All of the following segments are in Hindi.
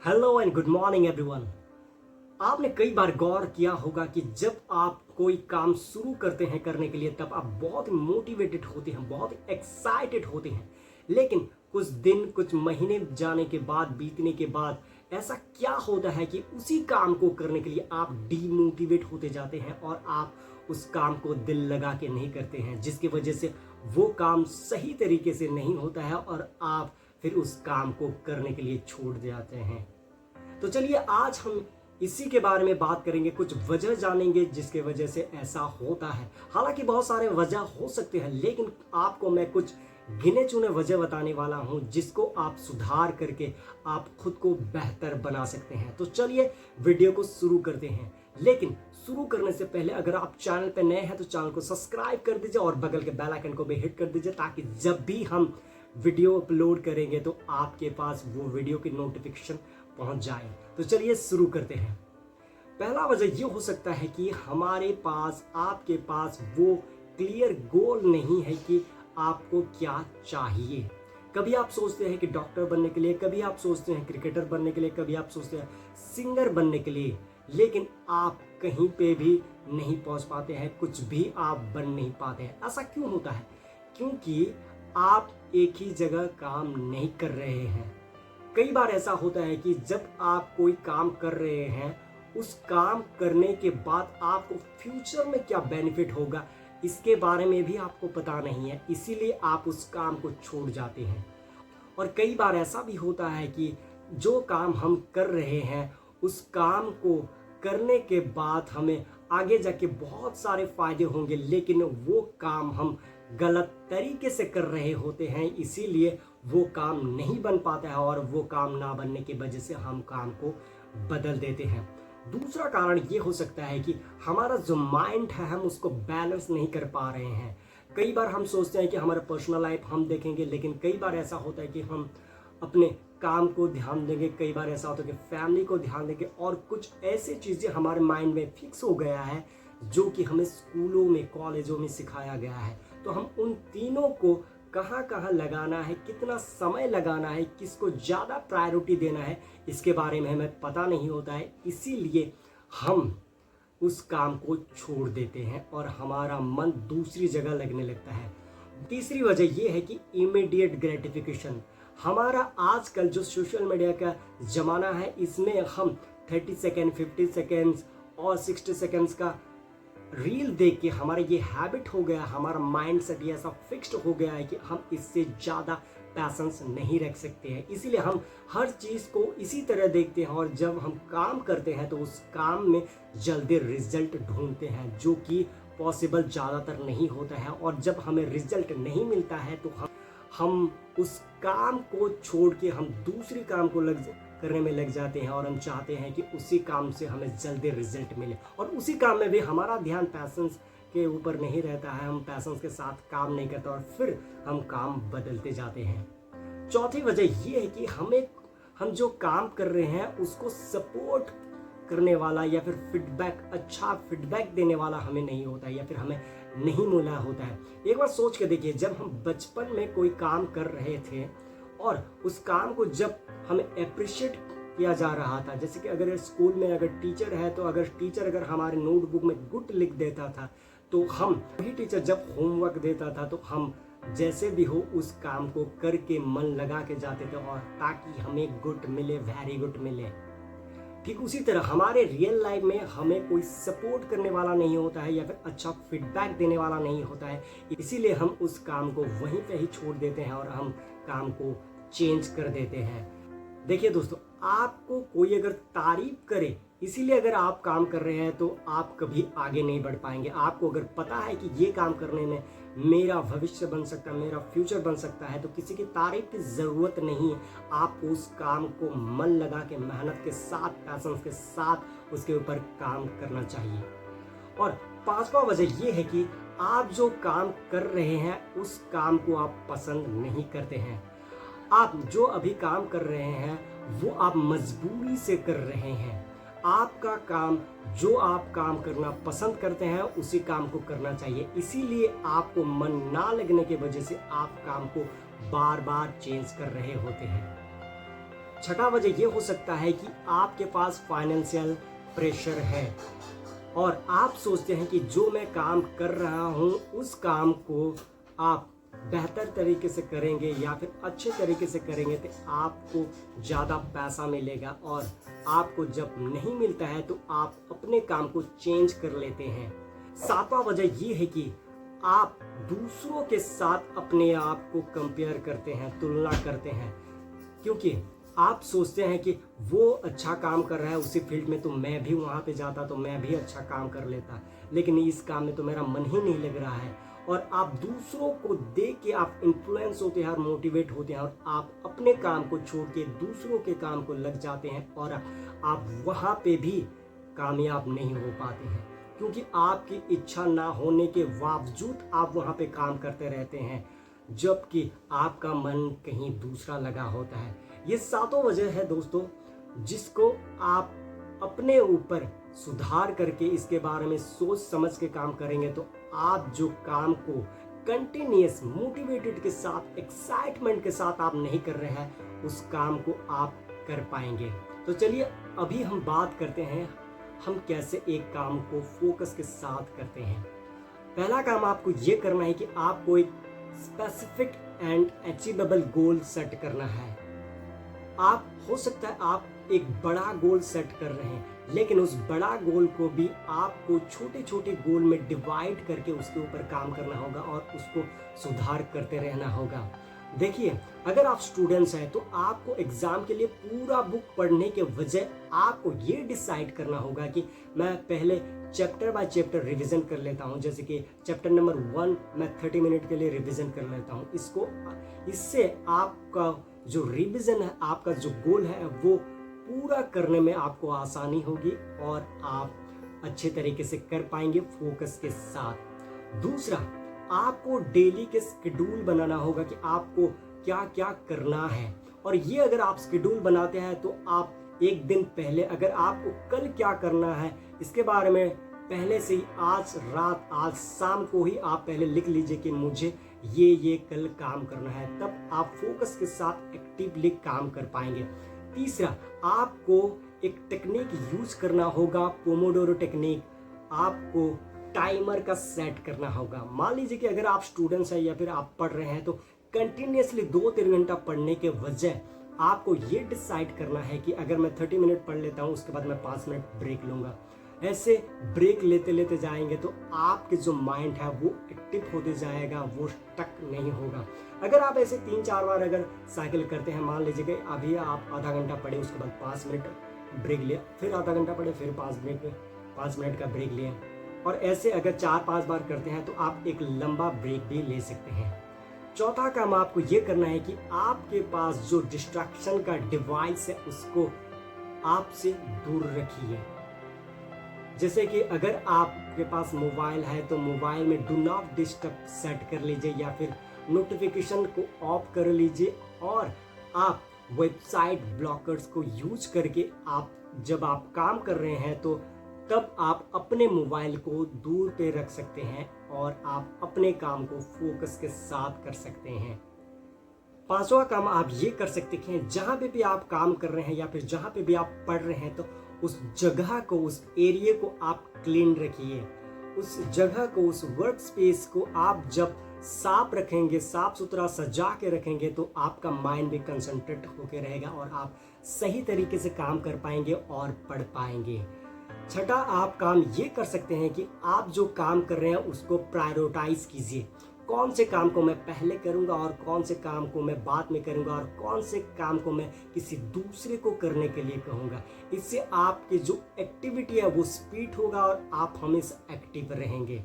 Hello and good morning everyone. आपने कई बार गौर किया होगा कि जब आप कोई काम शुरू करते हैं करने के लिए तब आप बहुत मोटिवेटेड होते हैं, बहुत एक्साइटेड होते हैं। लेकिन कुछ दिन, कुछ महीने जाने के बाद, बीतने के बाद ऐसा क्या होता है कि उसी काम को करने के लिए आप डीमोटिवेट होते जाते हैं और आप उस काम को दिल लगा के नहीं करते हैं, जिसकी वजह से वो काम सही तरीके से नहीं होता है और आप फिर उस काम को करने के लिए छोड़ जाते हैं। तो चलिए आज हम इसी के बारे में बात करेंगे, कुछ वजह जानेंगे जिसके वजह से ऐसा होता है। हालांकि बहुत सारे वजह हो सकते हैं, लेकिन आपको मैं कुछ गिने चुने वजह बताने वाला हूं जिसको आप सुधार करके आप खुद को बेहतर बना सकते हैं। तो चलिए वीडियो को शुरू करते हैं। लेकिन शुरू करने से पहले अगर आप चैनल पर नए हैं तो चैनल को सब्सक्राइब कर दीजिए और बगल के बेल आइकन को भी हिट कर दीजिए, ताकि जब भी हम वीडियो अपलोड करेंगे तो आपके पास वो वीडियो की नोटिफिकेशन पहुंच जाए। तो चलिए शुरू करते हैं। पहला वजह ये हो सकता है कि हमारे पास, आपके पास वो क्लियर गोल नहीं है कि आपको क्या चाहिए। कभी आप सोचते हैं कि डॉक्टर बनने के लिए, कभी आप सोचते हैं क्रिकेटर बनने के लिए, कभी आप सोचते हैं सिंगर बनने के लिए, लेकिन आप कहीं पे भी नहीं पहुंच पाते हैं, कुछ भी आप बन नहीं पाते हैं। ऐसा क्यों होता है? क्योंकि आप एक ही जगह काम नहीं कर रहे हैं। कई बार ऐसा होता है कि जब आप कोई काम कर रहे हैं, उस काम करने के बाद आपको फ्यूचर में क्या बेनिफिट होगा इसके बारे में भी आपको पता नहीं है, इसीलिए आप उस काम को छोड़ जाते हैं। और कई बार ऐसा भी होता है कि जो काम हम कर रहे हैं उस काम को करने के बाद हमें आगे जाके बहुत सारे फायदे होंगे, लेकिन वो काम हम गलत तरीके से कर रहे होते हैं, इसीलिए वो काम नहीं बन पाता है और वो काम ना बनने की वजह से हम काम को बदल देते हैं। दूसरा कारण ये हो सकता है कि हमारा जो माइंड है हम उसको बैलेंस नहीं कर पा रहे हैं। कई बार हम सोचते हैं कि हमारा पर्सनल लाइफ हम देखेंगे, लेकिन कई बार ऐसा होता है कि हम अपने काम को ध्यान देंगे, कई बार ऐसा होता है कि फैमिली को ध्यान देंगे, और कुछ ऐसी चीज़ें हमारे माइंड में फिक्स हो गया है जो कि हमें स्कूलों में, कॉलेजों में सिखाया गया है। तो हम उन तीनों को कहाँ कहाँ लगाना है, कितना समय लगाना है, किसको ज़्यादा प्रायोरिटी देना है, इसके बारे में हमें पता नहीं होता है। इसीलिए हम उस काम को छोड़ देते हैं और हमारा मन दूसरी जगह लगने लगता है। तीसरी वजह यह है कि इमीडिएट ग्रेटिफिकेशन। हमारा आजकल जो सोशल मीडिया का ज़माना है, इसमें हम 30 सेकेंड, 50 सेकेंड्स और 60 सेकेंड्स का रील देख के हमारा ये हैबिट हो गया, हमारा माइंड सेट ये ऐसा फिक्स्ड हो गया है कि हम इससे ज़्यादा पैशंस नहीं रख सकते हैं। इसीलिए हम हर चीज़ को इसी तरह देखते हैं और जब हम काम करते हैं तो उस काम में जल्दी रिजल्ट ढूंढते हैं, जो कि पॉसिबल ज़्यादातर नहीं होता है। और जब हमें रिजल्ट नहीं मिलता है तो हम उस काम को छोड़ के हम दूसरी काम को करने में लग जाते हैं और हम चाहते हैं कि उसी काम से हमें जल्दी रिजल्ट मिले, और उसी काम में भी हमारा ध्यान पैशंस के ऊपर नहीं रहता है, हम पैशंस के साथ काम नहीं करते और फिर हम काम बदलते जाते हैं। चौथी वजह ये है कि हम जो काम कर रहे हैं उसको सपोर्ट करने वाला या फिर फीडबैक, अच्छा फीडबैक देने वाला हमें नहीं होता है, या फिर हमें नहीं मिला होता है। एक बार सोच के देखिए, जब हम बचपन में कोई काम कर रहे थे और उस काम को जब हमें अप्रिशिएट किया जा रहा था, जैसे कि अगर स्कूल में अगर टीचर है तो अगर टीचर अगर हमारे नोटबुक में गुड लिख देता था तो हम, वही टीचर जब होमवर्क देता था तो हम जैसे भी हो उस काम को करके मन लगा के जाते थे, और ताकि हमें गुड मिले, वेरी गुड मिले। ठीक उसी तरह हमारे रियल लाइफ में हमें कोई सपोर्ट करने वाला नहीं होता है या फिर अच्छा फीडबैक देने वाला नहीं होता है, इसीलिए हम उस काम को वहीं पे ही छोड़ देते हैं और हम काम को चेंज कर देते हैं। देखिए दोस्तों, आपको कोई अगर तारीफ करे इसीलिए अगर आप काम कर रहे हैं तो आप कभी आगे नहीं बढ़ पाएंगे। आपको अगर पता है कि ये काम करने में मेरा भविष्य बन सकता है, मेरा फ्यूचर बन सकता है, तो किसी की तारीफ की ज़रूरत नहीं है। आप उस काम को मन लगा के, मेहनत के साथ, पैशन के साथ उसके ऊपर काम करना चाहिए। और पांचवा वजह यह है कि आप जो काम कर रहे हैं उस काम को आप पसंद नहीं करते हैं। आप जो अभी काम कर रहे हैं वो आप मजबूरी से कर रहे हैं। आपका काम, जो आप काम करना पसंद करते हैं उसी काम को करना चाहिए। इसीलिए आपको मन ना लगने की वजह से आप काम को बार बार चेंज कर रहे होते हैं। छठा वजह ये हो सकता है कि आपके पास फाइनेंशियल प्रेशर है और आप सोचते हैं कि जो मैं काम कर रहा हूँ उस काम को आप बेहतर तरीके से करेंगे या फिर अच्छे तरीके से करेंगे तो आपको ज़्यादा पैसा मिलेगा, और आपको जब नहीं मिलता है तो आप अपने काम को चेंज कर लेते हैं। सातवां वजह ये है कि आप दूसरों के साथ अपने आप को कंपेयर करते हैं, तुलना करते हैं, क्योंकि आप सोचते हैं कि वो अच्छा काम कर रहा है उसी फील्ड में तो मैं भी वहाँ पे जाता तो मैं भी अच्छा काम कर लेता, लेकिन इस काम में तो मेरा मन ही नहीं लग रहा है। और आप दूसरों को देख के आप इन्फ्लुएंस होते हैं और मोटिवेट होते हैं और आप अपने काम को छोड़ के दूसरों के काम को लग जाते हैं और आप वहाँ पे भी कामयाब नहीं हो पाते हैं, क्योंकि आपकी इच्छा ना होने के बावजूद आप वहाँ पे काम करते रहते हैं जबकि आपका मन कहीं दूसरा लगा होता है। ये सातों वजह है दोस्तों जिसको आप अपने ऊपर सुधार करके इसके बारे में सोच समझ के काम करेंगे तो आप जो काम को कंटिन्यूअस मोटिवेटेड के साथ एक्साइटमेंट के साथ आप नहीं कर रहे हैं उस काम को आप कर पाएंगे। तो चलिए अभी हम बात करते हैं हम कैसे एक काम को फोकस के साथ करते हैं। पहला काम आपको ये करना है कि आपको एक specific and achievable goal set करना है। आप हो सकता है आप एक बड़ा गोल सेट कर रहे हैं, लेकिन उस बड़ा गोल को भी आपको छोटे छोटे गोल में डिवाइड करके उसके ऊपर काम करना होगा और उसको सुधार करते रहना होगा। देखिए, अगर आप स्टूडेंट्स हैं तो आपको एग्जाम के लिए पूरा बुक पढ़ने के बजाय आपको ये डिसाइड करना होगा कि मैं पहले चैप्टर बाय चैप्टर रिवीजन कर लेता हूँ। जैसे कि चैप्टर नंबर 1 मैं 30 मिनट के लिए रिवीजन कर लेता हूँ। इससे आपका जो रिवीजन है, आपका जो गोल है वो पूरा करने में आपको आसानी होगी और आप अच्छे तरीके से कर पाएंगे फोकस के साथ। दूसरा, आपको डेली के शेड्यूल बनाना होगा कि आपको क्या क्या करना है, और ये अगर आप शेड्यूल बनाते हैं तो आप एक दिन पहले अगर आपको कल क्या करना है इसके बारे में पहले से ही आज रात आज शाम को ही आप पहले लिख लीजिए कि मुझे ये कल काम करना है, तब आप फोकस के साथ एक्टिवली काम कर पाएंगे। तीसरा, आपको एक टेक्निक यूज करना होगा, पोमोडोरो टेक्निक। आपको टाइमर का सेट करना होगा। मान लीजिए कि अगर आप स्टूडेंट्स हैं या फिर आप पढ़ रहे हैं तो कंटिन्यूसली 2-3 घंटा पढ़ने के वजह आपको ये डिसाइड करना है कि अगर मैं 30 मिनट पढ़ लेता हूँ उसके बाद मैं 5 मिनट ब्रेक लूंगा। ऐसे ब्रेक लेते लेते जाएंगे तो आपके जो माइंड है वो एक्टिव होते जाएगा, वो स्टक नहीं होगा। अगर आप ऐसे 3-4 बार अगर साइकिल करते हैं, मान लीजिए कि अभी आप आधा घंटा पढ़े उसके बाद 5 मिनट ब्रेक लिया, फिर आधा घंटा पढ़े, फिर 5 मिनट का ब्रेक लिया, और ऐसे अगर 4-5 बार करते हैं तो आप एक लंबा ब्रेक भी ले सकते हैं। चौथा काम आपको ये करना है कि आपके पास जो डिस्ट्रैक्शन का डिवाइस है उसको आपसे दूर रखिए। जैसे कि अगर आपके पास मोबाइल है तो मोबाइल में डू नॉट डिस्टर्ब सेट कर लीजिए या फिर नोटिफिकेशन को ऑफ कर लीजिए, और आप वेबसाइट ब्लॉकर्स को यूज करके आप जब आप काम कर रहे हैं तो तब आप अपने मोबाइल को दूर पे रख सकते हैं और आप अपने काम को फोकस के साथ कर सकते हैं। पांचवा काम आप ये कर सकते हैं, जहां पे भी आप काम कर रहे हैं या फिर जहां पे भी आप पढ़ रहे हैं तो उस जगह को, उस एरिया को आप क्लीन रखिए। उस जगह को, उस वर्क स्पेस को आप जब साफ रखेंगे, साफ सुथरा सजा के रखेंगे तो आपका माइंड भी कंसंट्रेट होकर रहेगा और आप सही तरीके से काम कर पाएंगे और पढ़ पाएंगे। छठा, आप काम ये कर सकते हैं कि आप जो काम कर रहे हैं उसको प्रायोरिटाइज कीजिए। कौन से काम को मैं पहले करूंगा और कौन से काम को मैं बाद में करूंगा और कौन से काम को मैं किसी दूसरे को करने के लिए कहूंगा। इससे आपकी जो एक्टिविटी है वो स्पीड होगा और आप हमेशा एक्टिव रहेंगे।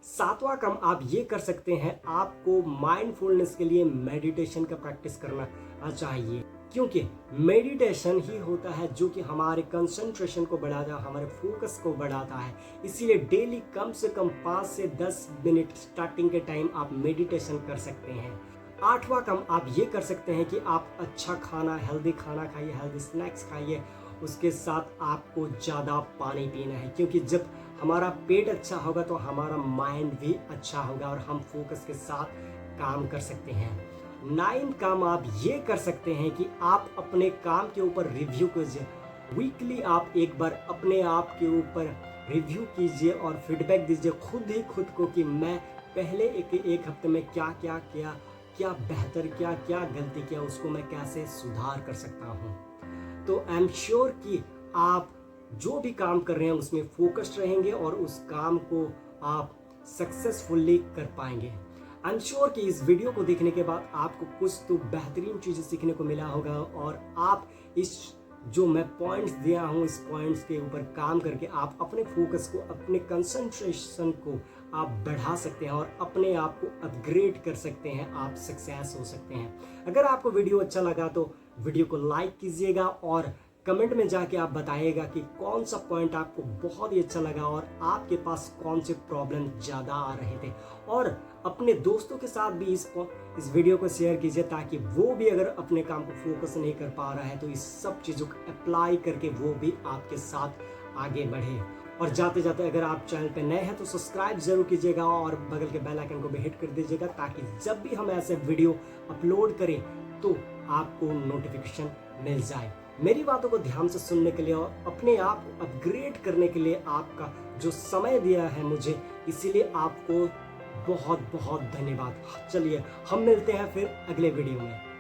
सातवां काम आप ये कर सकते हैं, आपको माइंडफुलनेस के लिए मेडिटेशन का प्रैक्टिस करना चाहिए, क्योंकि मेडिटेशन ही होता है जो कि हमारे कंसंट्रेशन को बढ़ाता है, हमारे फोकस को बढ़ाता है। इसीलिए डेली कम से कम 5 से 10 मिनट स्टार्टिंग के टाइम आप मेडिटेशन कर सकते हैं। आठवां काम आप ये कर सकते हैं कि आप अच्छा खाना, हेल्दी खाना खाइए, हेल्दी स्नैक्स खाइए। उसके साथ आपको ज़्यादा पानी पीना है, क्योंकि जब हमारा पेट अच्छा होगा तो हमारा माइंड भी अच्छा होगा और हम फोकस के साथ काम कर सकते हैं। 9 काम आप ये कर सकते हैं कि आप अपने काम के ऊपर रिव्यू कीजिए। वीकली आप एक बार अपने आप के ऊपर रिव्यू कीजिए और फीडबैक दीजिए खुद को कि मैं पहले एक हफ्ते में क्या क्या किया, क्या बेहतर किया, क्या गलती किया, उसको मैं कैसे सुधार कर सकता हूँ। तो आई एम श्योर कि आप जो भी काम कर रहे हैं उसमें फोकस्ड रहेंगे और उस काम को आप सक्सेसफुली कर पाएंगे। आई एम श्योर कि इस वीडियो को देखने के बाद आपको कुछ तो बेहतरीन चीज़ें सीखने को मिला होगा और आप इस जो मैं पॉइंट्स दिया हूँ इस पॉइंट्स के ऊपर काम करके आप अपने फोकस को, अपने कंसंट्रेशन को आप बढ़ा सकते हैं और अपने आप को अपग्रेड कर सकते हैं, आप सक्सेस हो सकते हैं। अगर आपको वीडियो अच्छा लगा तो वीडियो को लाइक कीजिएगा और कमेंट में जाके आप बताइएगा कि कौन सा पॉइंट आपको बहुत ही अच्छा लगा और आपके पास कौन से प्रॉब्लम ज़्यादा आ रहे थे। और अपने दोस्तों के साथ भी इस वीडियो को शेयर कीजिए ताकि वो भी अगर अपने काम को फोकस नहीं कर पा रहा है तो इस सब चीज़ों को अप्लाई करके वो भी आपके साथ आगे बढ़े। और जाते जाते अगर आप चैनल पे नए हैं तो सब्सक्राइब जरूर कीजिएगा और बगल के बेल आइकन को भी हिट कर दीजिएगा ताकि जब भी हम ऐसे वीडियो अपलोड करें तो आपको नोटिफिकेशन मिल जाए। मेरी बातों को ध्यान से सुनने के लिए और अपने आप को अपग्रेड करने के लिए आपका जो समय दिया है मुझे, इसीलिए आपको बहुत बहुत धन्यवाद। चलिए हम मिलते हैं फिर अगले वीडियो में।